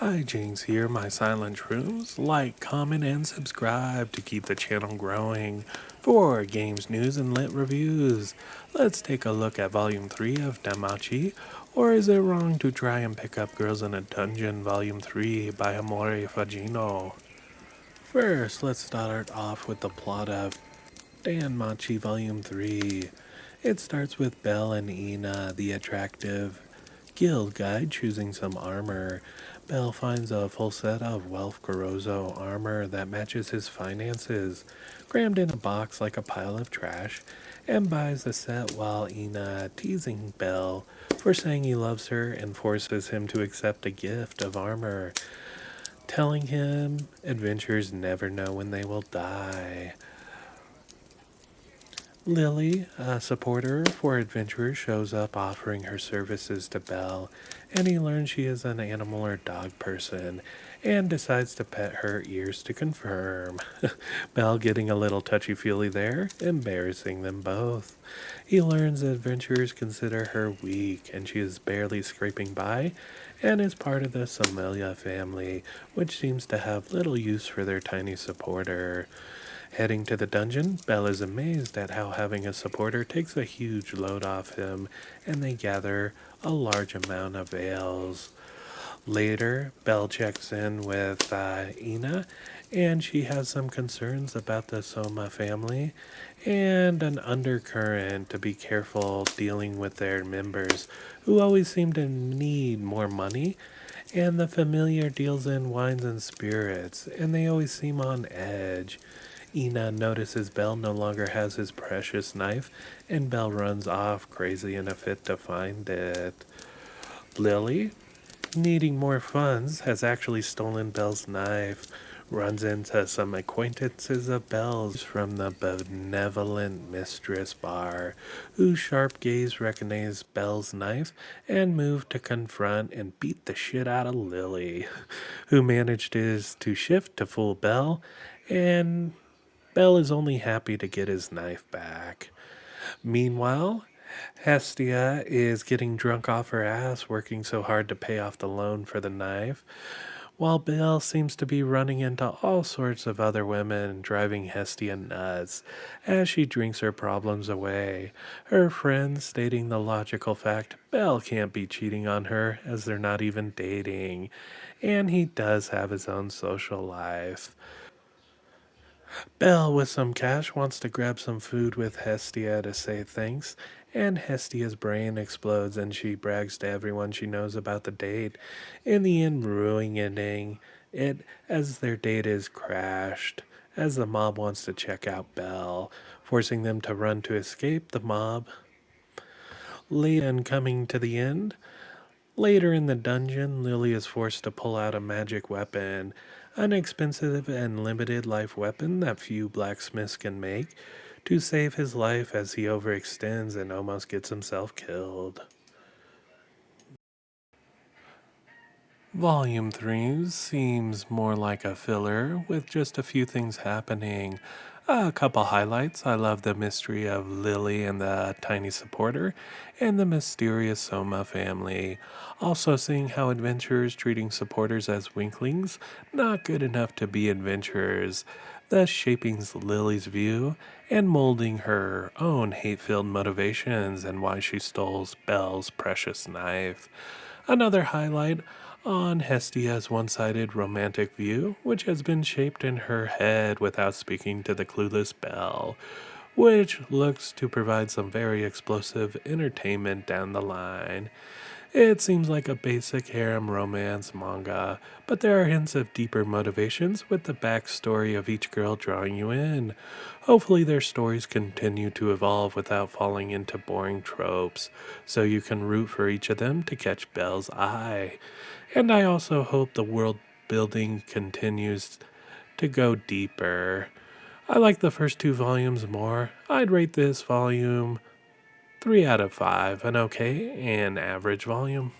HiJinx here, my silent shrooms. Like, comment, and subscribe to keep the channel growing for games, news, and lit reviews. Let's take a look at Volume 3 of DanMachi, or Is It Wrong to Try and Pick Up Girls in a Dungeon, Volume 3 by Omori Fujino. First, let's start off with the plot of DanMachi Volume 3. It starts with Belle and Ina, the attractive guild guide, choosing some armor. Belle finds a full set of Wealth Gorozo armor that matches his finances, crammed in a box like a pile of trash, and buys the set while Ina teasing Belle for saying he loves her and forces him to accept a gift of armor, telling him adventurers never know when they will die. Lilly, a supporter for adventurers, shows up offering her services to Belle, and he learns she is an animal or dog person and decides to pet her ears to confirm. Belle getting a little touchy-feely there, embarrassing them both. He learns adventurers consider her weak and she is barely scraping by and is part of the Somalia family, which seems to have little use for their tiny supporter. Heading to the dungeon, Belle is amazed at how having a supporter takes a huge load off him, and they gather a large amount of ales. Later, Belle checks in with Ina, and she has some concerns about the Soma family and an undercurrent to be careful dealing with their members, who always seem to need more money, and the familiar deals in wines and spirits, and they always seem on edge. Ina notices Belle no longer has his precious knife, and Belle runs off crazy in a fit to find it. Lilly, needing more funds, has actually stolen Belle's knife, runs into some acquaintances of Belle's from the benevolent mistress bar, whose sharp gaze recognizes Belle's knife and move to confront and beat the shit out of Lilly, who manages to shift to fool Belle, and Belle is only happy to get his knife back. Meanwhile, Hestia is getting drunk off her ass, working so hard to pay off the loan for the knife, while Belle seems to be running into all sorts of other women, driving Hestia nuts as she drinks her problems away. Her friends stating the logical fact Belle can't be cheating on her as they're not even dating, and he does have his own social life. Belle, with some cash, wants to grab some food with Hestia to say thanks, and Hestia's brain explodes and she brags to everyone she knows about the date, in the end ruining it as their date is crashed, as the mob wants to check out Belle, forcing them to run to escape the mob. Late and coming to the end, later in the dungeon, Lilly is forced to pull out a magic weapon, an expensive and limited life weapon that few blacksmiths can make, to save his life as he overextends and almost gets himself killed. Volume 3 seems more like a filler, with just a few things happening. A couple highlights. I love the mystery of Lilly and the tiny supporter, and the mysterious Soma family. Also seeing how adventurers treating supporters as winklings, not good enough to be adventurers, thus shaping Lily's view and molding her own hate-filled motivations and why she stole Belle's precious knife. Another highlight on Hestia's one-sided romantic view, which has been shaped in her head without speaking to the clueless Belle, which looks to provide some very explosive entertainment down the line. It seems like a basic harem romance manga, but there are hints of deeper motivations with the backstory of each girl drawing you in. Hopefully their stories continue to evolve without falling into boring tropes, so you can root for each of them to catch Belle's eye. And I also hope the world building continues to go deeper. I like the first two volumes more. I'd rate this volume 3 out of 5, an okay and average volume.